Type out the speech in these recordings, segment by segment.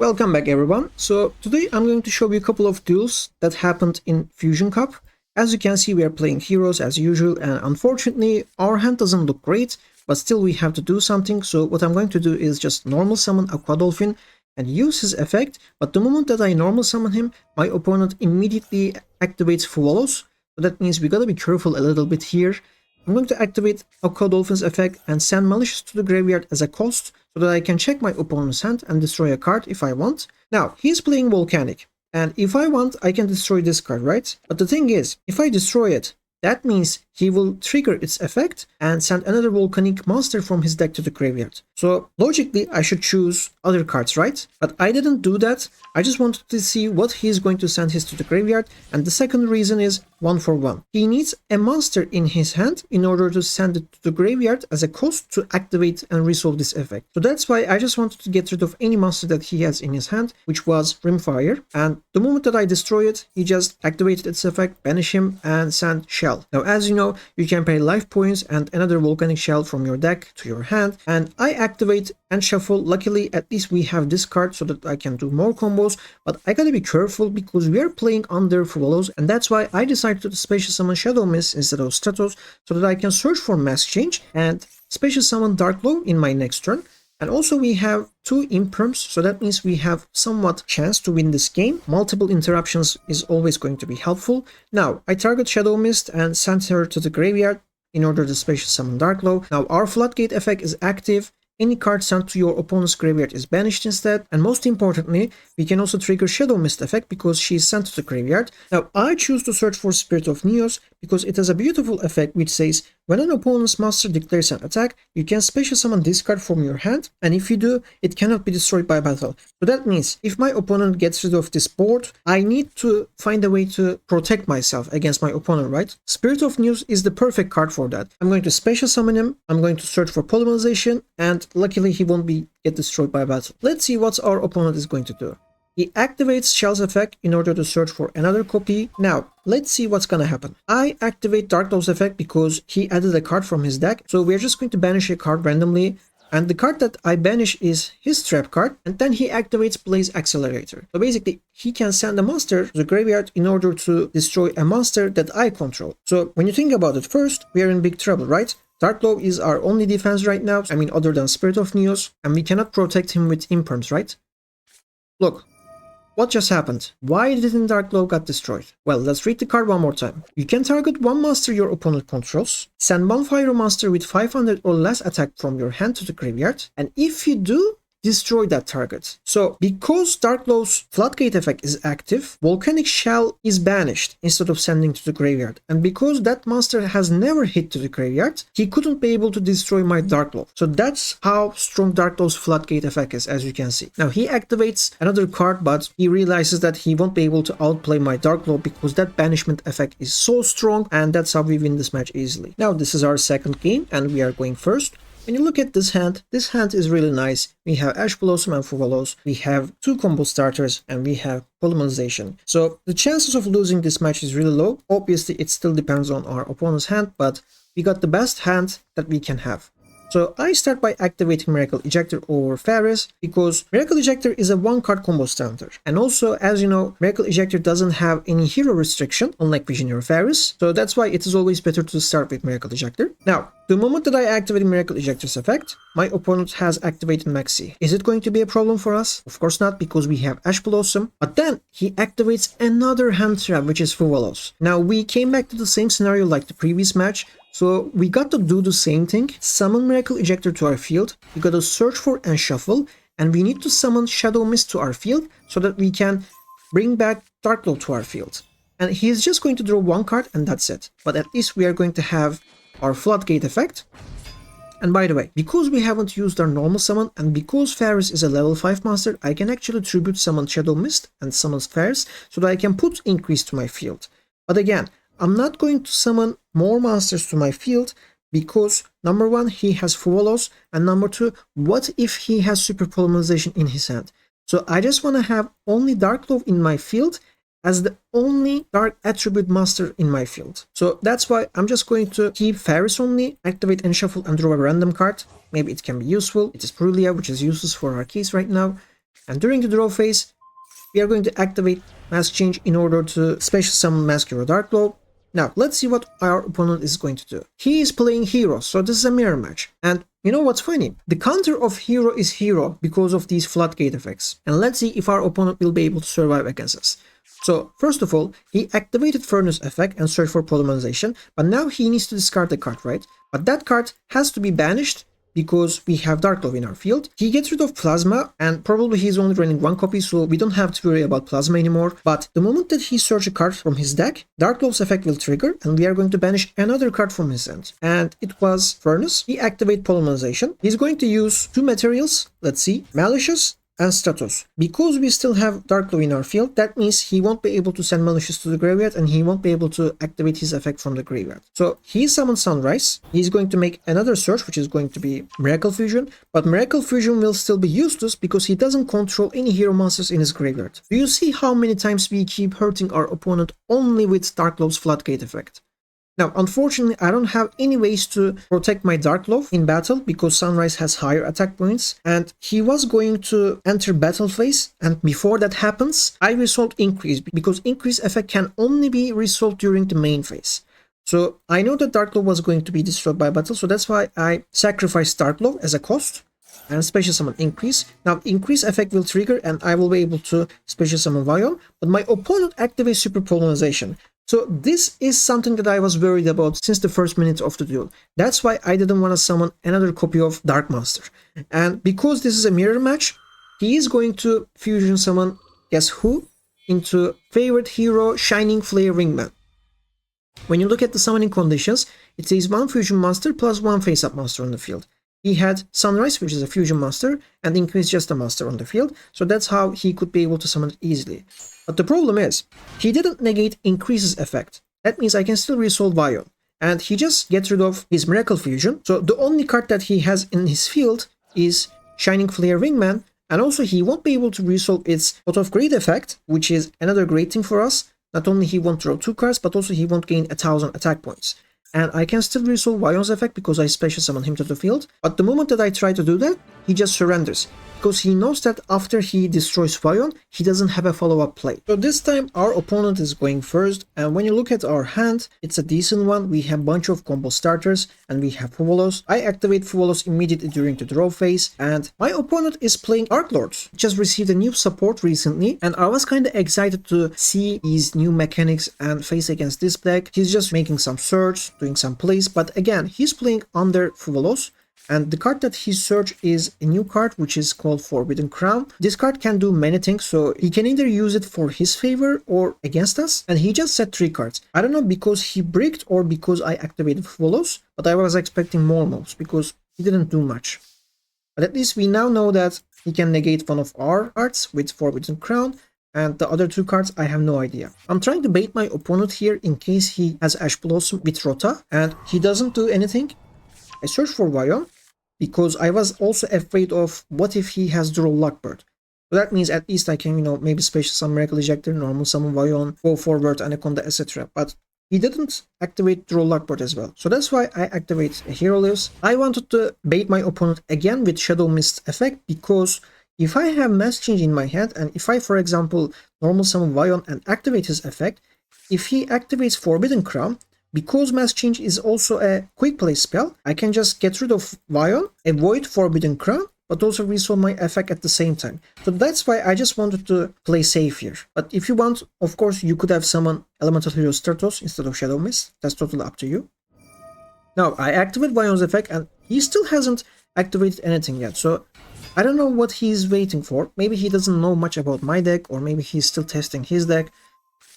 Welcome back everyone. So today I'm going to show you a couple of duels that happened in Fusion Cup. As you can see, we are playing heroes as usual, and unfortunately our hand doesn't look great, but still we have to do something. So what I'm going to do is just normal summon Aqua Dolphin and use his effect, but the moment that I normal summon him, my opponent immediately activates Fuwalos. So that means we gotta be careful a little bit here. I'm going to activate Aqua Dolphin's effect and send Malicious to the graveyard as a cost so that I can check my opponent's hand and destroy a card if I want. Now, he's playing Volcanic, and if I want, I can destroy this card, right? But the thing is, if I destroy it, that means he will trigger its effect and send another Volcanic monster from his deck to the graveyard. So logically, I should choose other cards, right? But I didn't do that. I just wanted to see what he's going to send his to the graveyard. And the second reason is 1-for-1. He needs a monster in his hand in order to send it to the graveyard as a cost to activate and resolve this effect. So that's why I just wanted to get rid of any monster that he has in his hand, which was Rimfire. And the moment that I destroy it, he just activated its effect, banish him, and send Shell. Now, as you know, you can pay life points and another Volcanic Shell from your deck to your hand, and I activate and shuffle. Luckily, at least we have this card so that I can do more combos, but I gotta be careful because we are playing under Fuwalos, and that's why I decided to special summon Shadow Mist instead of Stratos so that I can search for Mass Change and special summon Darklord in my next turn. And also we have 2 imperms, so that means we have somewhat chance to win this game. Multiple interruptions is always going to be helpful. Now, I target Shadow Mist and send her to the graveyard in order to special summon Darklord. Now, our Floodgate effect is active. Any card sent to your opponent's graveyard is banished instead. And most importantly, we can also trigger Shadow Mist effect because she is sent to the graveyard. Now, I choose to search for Spirit of Neos because it has a beautiful effect which says, when an opponent's master declares an attack, you can special summon this card from your hand, and if you do, it cannot be destroyed by battle. So that means, if my opponent gets rid of this board, I need to find a way to protect myself against my opponent, right? Spirit of Neos is the perfect card for that. I'm going to special summon him, I'm going to search for polymerization, and luckily he won't get destroyed by battle. Let's see what our opponent is going to do. He activates Shell's effect in order to search for another copy. Now, let's see what's gonna happen. I activate Darklord's effect because he added a card from his deck. So we're just going to banish a card randomly. And the card that I banish is his trap card. And then he activates Blaze Accelerator. So basically, he can send a monster to the graveyard in order to destroy a monster that I control. So when you think about it, first, we are in big trouble, right? Darklord is our only defense right now. I mean, other than Spirit of Neos. And we cannot protect him with imperms, right? Look. What just happened? Why didn't Darklord get destroyed? Well, let's read the card one more time. You can target one monster your opponent controls, send one fire monster with 500 or less attack from your hand to the graveyard, and if you do, destroy that target. So, because Darklord's Floodgate effect is active, Volcanic Shell is banished instead of sending to the graveyard. And because that monster has never hit to the graveyard, he couldn't be able to destroy my Darklord. So that's how strong Darklord's Floodgate effect is, as you can see. Now, he activates another card, but he realizes that he won't be able to outplay my Darklord because that banishment effect is so strong, and that's how we win this match easily. Now, this is our second game, and we are going first. When you look at this hand is really nice. We have Ash Blossom and Fuwalos, we have 2 combo starters, and we have polymerization. So the chances of losing this match is really low. Obviously, it still depends on our opponent's hand, but we got the best hand that we can have. So I start by activating Miracle Ejector over Faris because Miracle Ejector is a 1-card combo starter. And also, as you know, Miracle Ejector doesn't have any hero restriction, unlike Visionary Faris. So that's why it is always better to start with Miracle Ejector. Now, the moment that I activate Miracle Ejector's effect, my opponent has activated Maxx. Is it going to be a problem for us? Of course not, because we have Ash Blossom. But then he activates another hand trap, which is Fuwalos. Now, we came back to the same scenario like the previous match. So we got to do the same thing, summon Miracle Ejector to our field, we got to search for and shuffle, and we need to summon Shadow Mist to our field so that we can bring back Darklord to our field. And he is just going to draw 1 card and that's it. But at least we are going to have our Floodgate effect. And by the way, because we haven't used our normal summon and because Faris is a level 5 monster, I can actually tribute summon Shadow Mist and summon Faris so that I can put increase to my field. But again, I'm not going to summon more monsters to my field because number 1, he has Fuwalos, and number 2, what if he has Super Polymerization in his hand? So I just want to have only Darklord in my field as the only dark attribute master in my field. So that's why I'm just going to keep Faris only, activate and shuffle and draw a random card. Maybe it can be useful. It is Prulia, which is useless for our keys right now. And during the draw phase, we are going to activate Mass Change in order to special summon Mask Hero Darklord. Now, let's see what our opponent is going to do. He is playing Hero, so this is a mirror match. And you know what's funny? The counter of Hero is Hero because of these floodgate effects. And let's see if our opponent will be able to survive against us. So, first of all, he activated Furnace effect and searched for polymerization, but now he needs to discard the card, right? But that card has to be banished because we have Darklord in our field. He gets rid of Plasma, and probably he's only running one copy, so we don't have to worry about Plasma anymore. But the moment that he searches a card from his deck, Darklord's effect will trigger, and we are going to banish another card from his hand. And it was Furnace. He activates Polymerization. He's going to use two materials, let's see, Malicious and Stratos. Because we still have Darklord in our field, that means he won't be able to send Malicious to the graveyard and he won't be able to activate his effect from the graveyard. So he summons Sunrise. He's going to make another search, which is going to be Miracle Fusion, but Miracle Fusion will still be useless because he doesn't control any hero monsters in his graveyard. Do you see how many times we keep hurting our opponent only with Darklord's Floodgate effect? Now, unfortunately, I don't have any ways to protect my Darklord in battle because Sunrise has higher attack points, and he was going to enter battle phase, and before that happens, I resolved Increase because Increase effect can only be resolved during the main phase. So I know that Darklord was going to be destroyed by battle, so that's why I sacrificed Darklord as a cost and special summon Increase. Now, Increase effect will trigger and I will be able to special summon Vion, but my opponent activates Super Polarization. So this is something that I was worried about since the first minute of the duel. That's why I didn't want to summon another copy of Dark Monster. And because this is a mirror match, he is going to fusion summon, guess who? Into favorite hero Shining Flare Ringman. When you look at the summoning conditions, it says one fusion monster plus one face-up monster on the field. He had Sunrise, which is a fusion monster, and Increase just a monster on the field, so that's how he could be able to summon it easily. But the problem is, he didn't negate Increase's effect. That means I can still resolve Vion. And he just gets rid of his Miracle Fusion, so the only card that he has in his field is Shining Flare Ringman, and also he won't be able to resolve its Pot of Greed effect, which is another great thing for us. Not only he won't draw two cards, but also he won't gain 1000 attack points. And I can still resolve Vion's effect because I special summon him to the field. But the moment that I try to do that, he just surrenders. Because he knows that after he destroys Vion, he doesn't have a follow-up play. So this time our opponent is going first. And when you look at our hand, it's a decent one. We have a bunch of combo starters and we have Fuwalos. I activate Fuwalos immediately during the draw phase. And my opponent is playing Darklords. Just received a new support recently. And I was kind of excited to see these new mechanics and face against this deck. He's just making some search, doing some plays. But again, he's playing under Fuwalos. And the card that he searched is a new card which is called Forbidden Crown. This card can do many things, so he can either use it for his favor or against us. And he just set 3 cards. I don't know because he bricked or because I activated Fuwalos, but I was expecting more moves because he didn't do much. But at least we now know that he can negate one of our cards with Forbidden Crown. And the other 2 cards, I have no idea. I'm trying to bait my opponent here in case he has Ash Blossom with Rota and he doesn't do anything. I searched for Vion because I was also afraid of what if he has Draw Lockbird. So that means at least I can, maybe special summon Miracle Ejector, normal summon Vion, go forward, Anaconda, etc. But he didn't activate Draw Lockbird as well. So that's why I activate a Hero Lives. I wanted to bait my opponent again with Shadow Mist effect because if I have Mass Change in my hand and if I, for example, normal summon Vion and activate his effect, if he activates Forbidden Crown, because Mass Change is also a quick play spell, I can just get rid of Vion, avoid Forbidden Crown, but also resolve my effect at the same time. So that's why I just wanted to play safe here. But if you want, of course, you could have summoned Elemental Hero Stratos instead of Shadow Mist. That's totally up to you. Now, I activate Vion's effect and he still hasn't activated anything yet. So I don't know what he's waiting for. Maybe he doesn't know much about my deck, or maybe he's still testing his deck.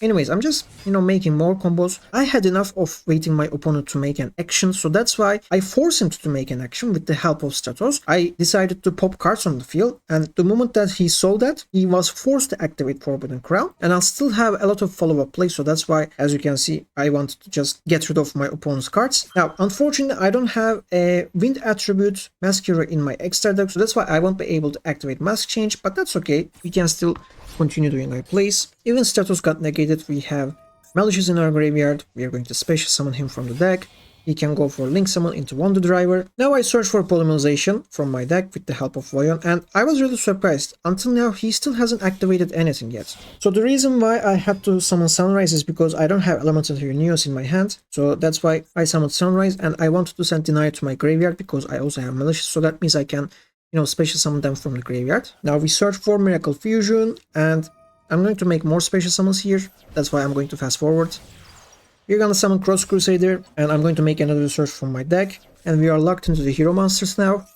Anyways, I'm just, making more combos. I had enough of waiting my opponent to make an action, so that's why I forced him to make an action with the help of Stratos. I decided to pop cards on the field, and the moment that he saw that, he was forced to activate Forbidden Crown, and I'll still have a lot of follow-up play, so that's why, as you can see, I wanted to just get rid of my opponent's cards. Now, unfortunately, I don't have a Wind Attribute Mask Hero in my extra deck, so that's why I won't be able to activate Mask Change, but that's okay. We can still continue doing our plays. Even Stratos got negated, we have Malicious in our graveyard, we are going to special summon him from the deck. he can go for Link Summon into Wonder Driver. Now I search for Polymerization from my deck with the help of Voyon, and I was really surprised. Until now, he still hasn't activated anything yet. So the reason why I had to summon Sunrise is because I don't have Elemental Hero Neos in my hand. So that's why I summoned Sunrise, and I wanted to send Deny to my graveyard because I also have Malicious, so that means I can, special summon them from the graveyard. Now we search for Miracle Fusion, and I'm going to make more special summons here. That's why I'm going to fast forward. We're gonna summon Cross Crusader, and I'm going to make another search from my deck, and we are locked into the hero monsters now.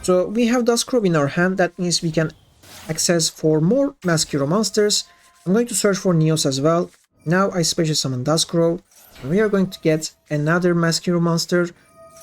So we have Duskrow in our hand, that means we can access for more Mask Hero monsters. I'm going to search for Neos as well. Now I special summon Duskrow, and we are going to get another Mask Hero monster.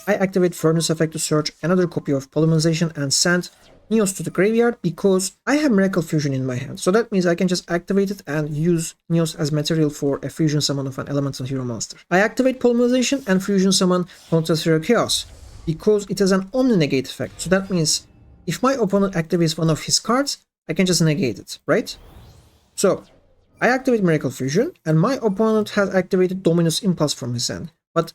I activate Furnace effect to search another copy of Polymerization and send Neos to the graveyard because I have Miracle Fusion in my hand. So that means I can just activate it and use Neos as material for a fusion summon of an elemental hero monster. I activate Polymerization and fusion summon Contest Chaos because it has an Omni Negate effect. So that means if my opponent activates one of his cards, I can just negate it, right? So I activate Miracle Fusion and my opponent has activated Dominus Impulse from his hand. But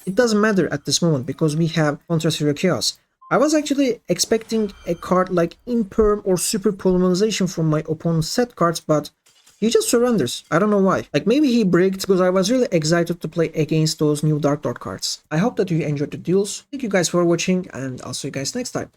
it doesn't matter at this moment because we have Contrast Hero Chaos. I was actually expecting a card like Imperm or Super Polymerization from my opponent's set cards, but he just surrenders. I don't know why. Like maybe he bricked because I was really excited to play against those new Darklord cards. I hope that you enjoyed the duels. Thank you guys for watching, and I'll see you guys next time.